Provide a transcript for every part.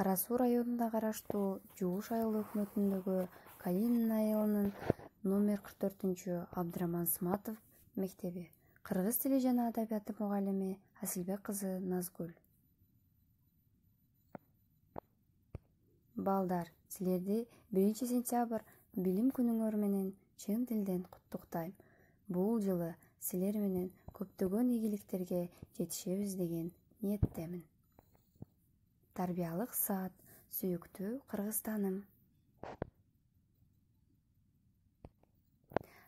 Кара Суу районуна караштуу Жууш айыл өкмөтүндөгү Калинин айылынын номер 44 Абдыраман Сматов мектеби. Кыргыз тили жана адабияты мугалими Асилбек кызы Назгүл. Балдар, силерди 1 сентябрь билим күнүңөр менен чын дилден куттуктайм. Бул жылы силер менен көптөгөн ийгиликтерге жетишебиз деген ниеттемин. Тарбиялык саат, сүйүктүү Кыргызстаным.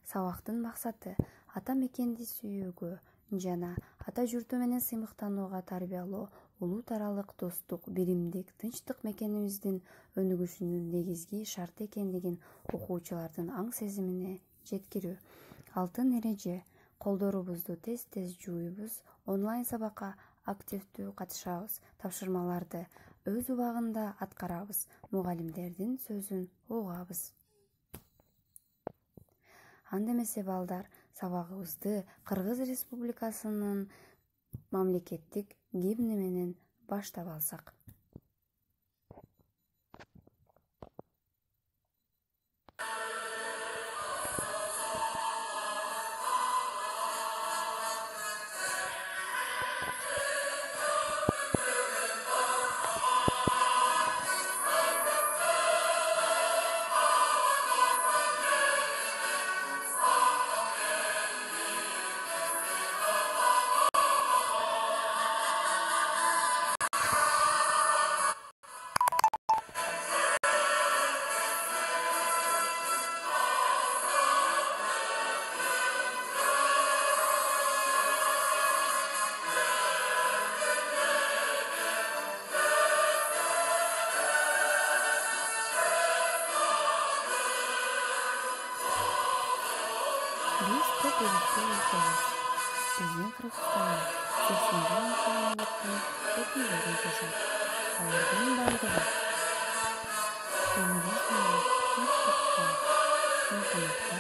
Сабактын максаты ата мекенди сүйүүгө жана ата журту менен сыймыктанууга тарбиялоо, улут аралык достук, биримдик, тынчтык мекенибиздин өнүгүшүнүн негизги шарты экендигин окуучулардын аң сезимине жеткирүү. Алтын эреже: колдорубузду тез жууйбуз, онлайн сабакка активдүү катышабыз, тапшырмаларды өз убагында аткарабыз, мугалимдердин сөзүн угабыз. Анда эмесе балдар, сабагыбызды Кыргыз Республикасынын мамлекеттик гимни менен баштап алсак. Биздин Кыргызстанда 80 миллиондуктун өкүлдөрү жашайт. Алардын баардыгы тынчтыкта, ынтымакта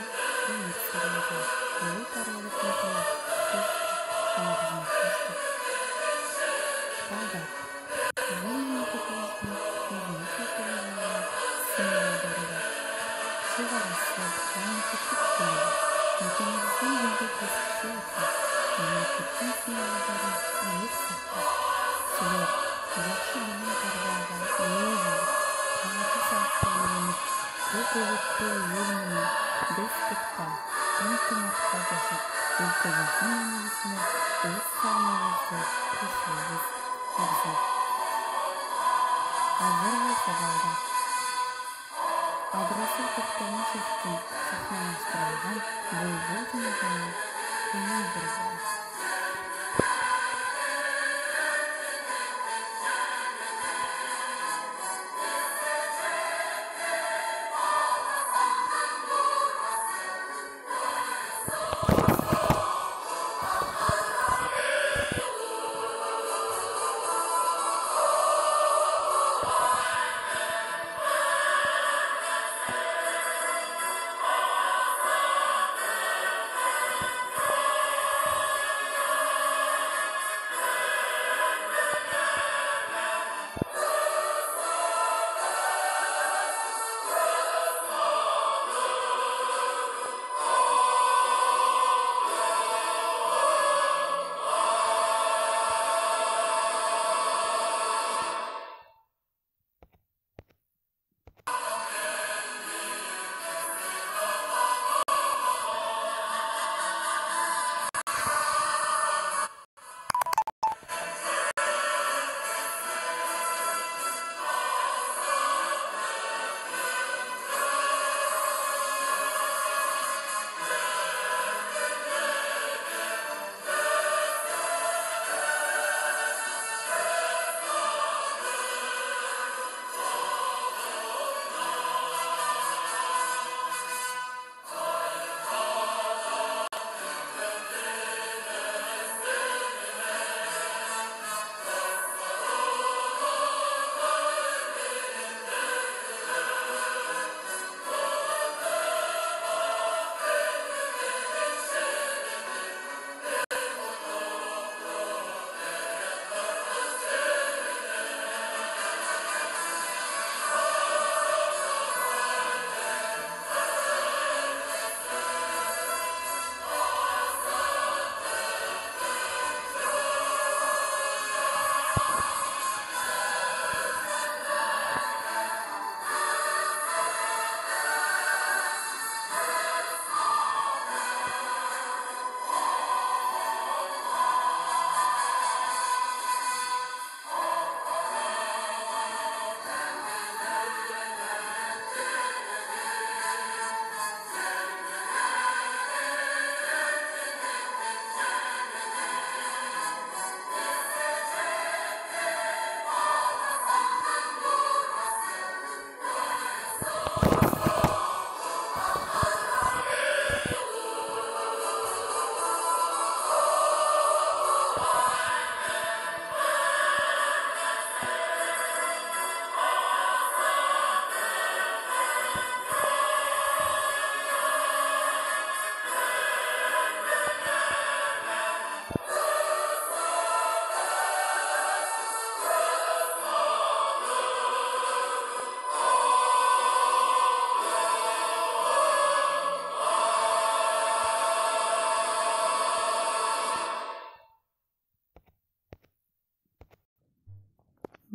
өмүр сүрүүдө. Улут аралык ынтымак, жана кызматташтык. Балдар, биздин мамлекетибиздин өзүнүн символдору бар. Чыгарасы мамлекеттик тил. Мекенибиздин елге көчкүсү үчүн мамлекеттин символдорун ийик сактап, силер жакшы билим тарбияга ээ болуп, кагыты саатта үйрөнүп, көп улуттуу эл менен достукта, ынтымакта жашап, өлкөбүздүн өнүгүшүнө өз салымыбызды кошуубуз абзал. Азыр болсо балдар, Абдрасул Токтомушевдин сахналаштырылган «Булбул» киносунун көңүл буруу.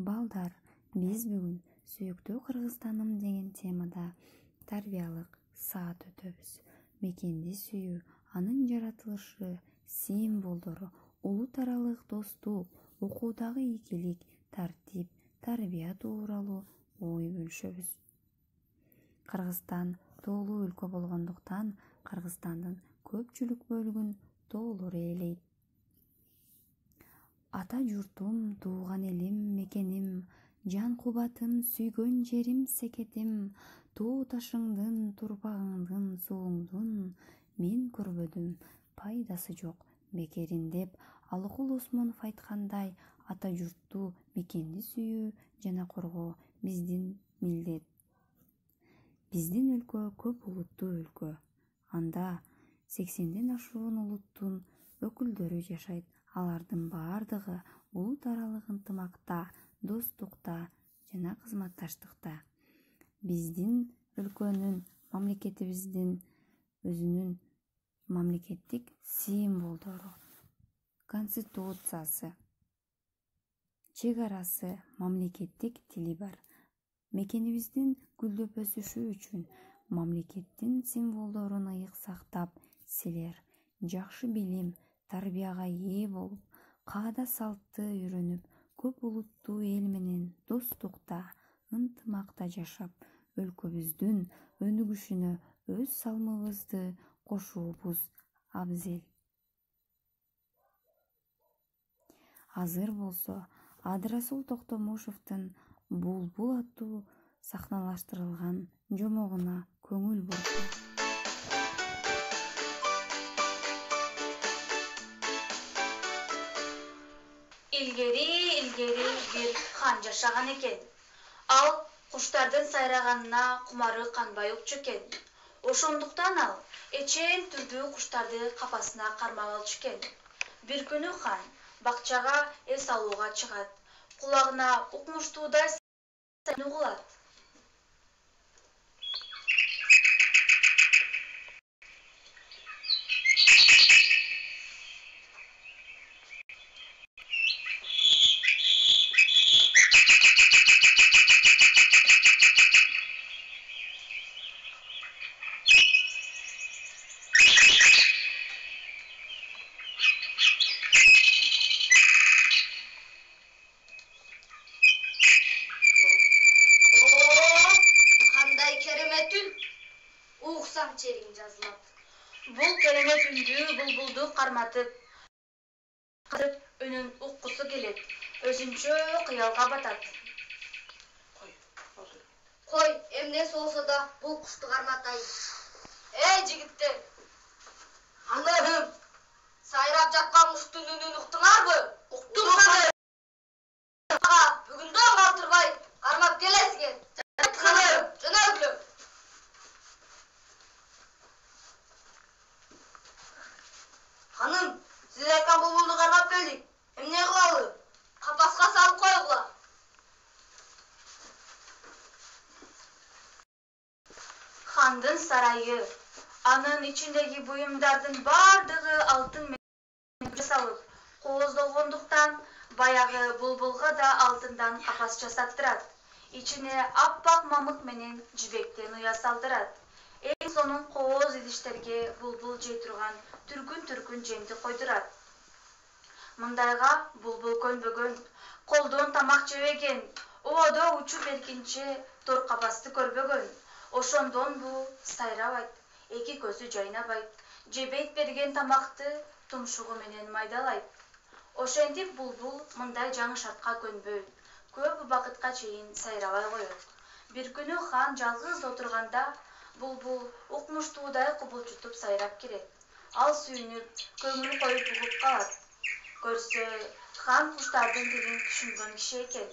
Балдар, биз бүгүн сүйүктүү Кыргызстаным деген темада тарбиялык саат өтөбүз. Мекенди сүйүү, анын жаратылышы, символдору, улут аралык достук, окуудагы ийгилик, тартип, тарбия тууралуу ой бөлүшөбүз. Кыргызстан тоолуу өлкө болгондуктан Кыргызстандын көпчүлүк бөлүгүн тоолор ээлейт. Ата журтум, тууган элим, мекеним, жан кубатым, сүйгөн жерим, секетим, тоо ташыңдын, турпагыңдын, сууңдун мен көрбөдүм, пайдасы жок бекерин деп Алыкул Осмонов айткандай, ата журтту, мекенди сүйүү жана коргоо биздин милдет. Биздин өлкө көп улуттуу өлкө. Анда 80ден ашуун улуттун өкүлдөрү жашайт. Алардын баардыгы улут аралык ынтымакта, достукта жана кызматташтыкта. Биздин өлкөнүн, мамлекетибиздин өзүнүн мамлекеттик символдору, конституциясы, чек арасы, мамлекеттик тили бар. Мекенибиздин гүлдөп өсүшү үчүн мамлекеттин символдорун ыйык сактап, силер жакшы билим, тарбияга ээ болуп, каада салтты үйрөнүп, көп улуттуу эл менен достукта, ынтымакта жашап, өлкөбүздүн өнүгүшүнө өз салымыбызды кошуубуз абзел. Азыр болсо Адырасул Токтомушевдин «Булбул» аттуу сахналаштырылган жомогуна көңүл бурсун. Илгери бир хан жашаган экен. Ал куштардын сайраганына кумары канбай укчу экен. Ошондуктан ал эчен түрдүү куштарды капасына кармап алчу экен. Бир күнү хан бакчага эс алууга чыгат. Кулагына укмуштуудай угулат. Черин жазылат. Бул керемет үндү булбулду карматып, үнүн уккусу келет. Өзүнчө кыялга батат. Кой, эмнеси болсо да бул кушту карматайын. Жигиттер, анарым, сайрап жаткан куштун үнүн уктуңарбы? Уктук. Бүгүндөн калтырбай кармап келесиңер. Жөнөгүлө. Hanım, siz aytқан bulbuldu karmap geldik. Emne kılalı? Kapaska salıp koygula. Хандын сарайы, анын ичиндеги буюмдардын бардыгы алтын менен жасалып, кооздолгондуктан баягы булбулга да алтындан капас жасаттырат. Ичине аппак мамык менен жибектен уя салдырат. Эң сонун кооз идиштерге булбул жей турган түркүн жемди койдурат. Мындайга булбул көнбөгөн, колдон тамак жебеген, оодо учуп эркинче тор капасты көрбөгөн. Ошондон бул сайрабайт, эки көзү жайнабайт, жебейт берген тамакты тумшугу менен майдалайт. Ошентип булбул мындай жаңы шартка көнбөйт, көп убакытка чейин сайрабай коет. Бир күнү хан жалгыз отурганда булбул укмуштуудай кубулчутуп сайрап келет. Ал сүйүнүп, көңүл коюп угуп калат. Көрсө, хан куштардын тилин түшүнгөн киши экен.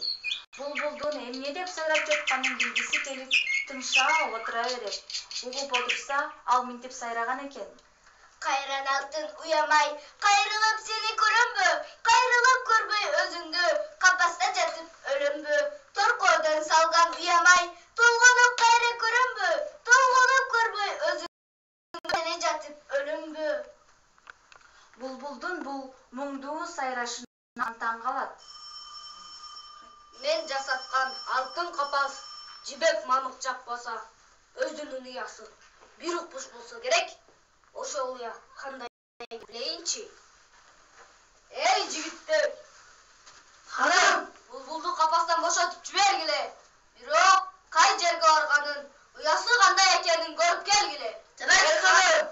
Булбулдун эмне деп сайрап жатканын билгиси келип, тыңшап отура берет. Угуп отурса, ал минтип сайраган экен. Кайран алтын уямай, кайрылып сени көрөмбү? Кайрылып көрбөй өзүңдү, капаста жатып өлөмбү? Торкодон салган уямай, толгонуп кайра көрөмбү? Толгонуп көрбөй өзүңдү, жатып өлөмбү? Булбулдун бул муңдуу сайрашынан таң калат. Мен жасаткан алтын капас жибек мамык жакпаса өзүнүн уясы бир укмуш болсо керек. Ошол уя кандай билейинчи? Эй жигиттер, ханым, булбулду капастан бошотуп жибергиле. Бирок кай жерге барганын, уясы кандай экенин көрүп келгиле. Жарайт ханым.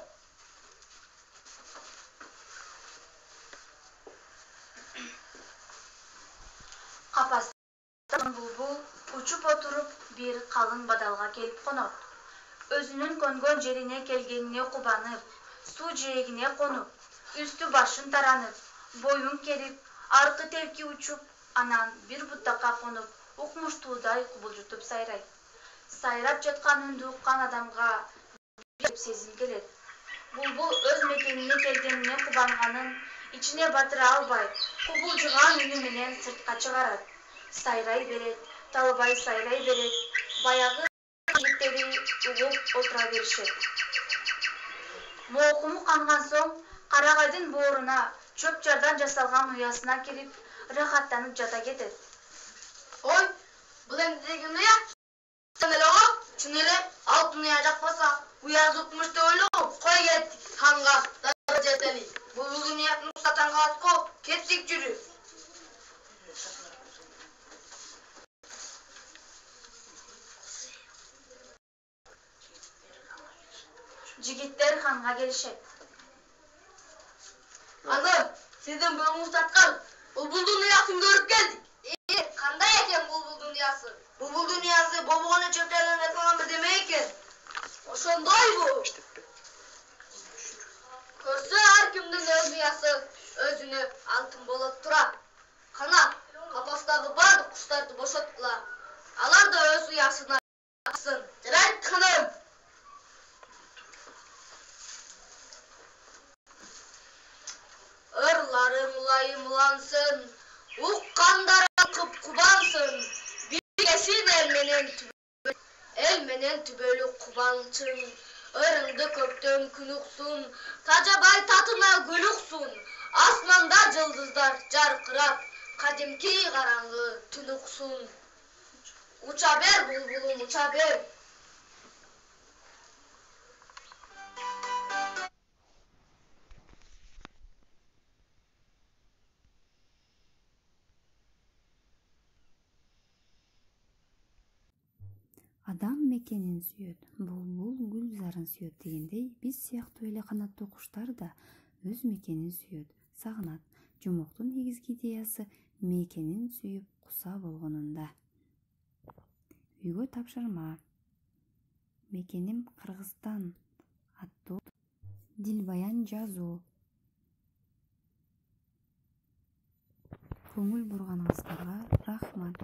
Капастан булбул учуп отуруп бир калың бадалга келип конот. Өзүнүн көнгөн жерине келгенине кубанып, суу жээгине конуп, үстү башын таранып, боюн керип, аркы телки учуп, анан бир бутакка конуп, укмуштуудай кубулжутуп сайрайт. Сайрап жаткан үндү уккан адамга бир сезим келет. Булбул өз мекенине келгенине кубанганын ичине батыра албай, кубулжуган үнү менен сыртка чыгарат. Сайрай берет, талбай сайрай берет, баягы жигиттери угуп отура беришет. Моокуму канган соң карагайдын бооруна, чөп жардан жасалган уясына кирип, рахаттанып жата кетет. Ой, бул эмне деген уя? Чын эле алтын уя жакпаса, уя укмуш деп ойлогом. Кой кеттик, ханга дагы жетели. Булбулдун уясын уксатан калат, кеттик жүрү. Жигиттер ханга келишет. Ханым, сиздин булуңуз таткан булбулдун уясын көрүп келдик. Кандай экен булбулдун уясы? Булбулдун уясы бобогону чөптөрдөн жасалган бирдеме экен. Ошондойбу? Көрсө ар кимдин өз уясы өзүнө алтын болуп турат. Кана, капастагы бардык куштарды бошоткула. Алар да өз уясына аксын. Жарайт ханым. Ырларың лайымлансın, уккандарың кып-кубансın, биргесин эл менен түбөлү кубанчын. Ырыңды көктөн күн уксун, тажабай татына гүл уксун, асманда жылдыздар жаркырап, кадимки караңгы түн уксун. Уча бер булбулум, уча бер. Адам мекенин сүйөт, булбул гүл зарын сүйөт дегендей, биз сыяктуу эле канаттуу куштар да өз мекенин сүйөт, сагынат. Жумуктун негизги идеясы мекенин сүйүп куса болгонунда. Үйгө тапшырма. Мекеним Кыргызстан аттуу дилбаян жазуу. Көңүл бурганыңыздарга рахмат.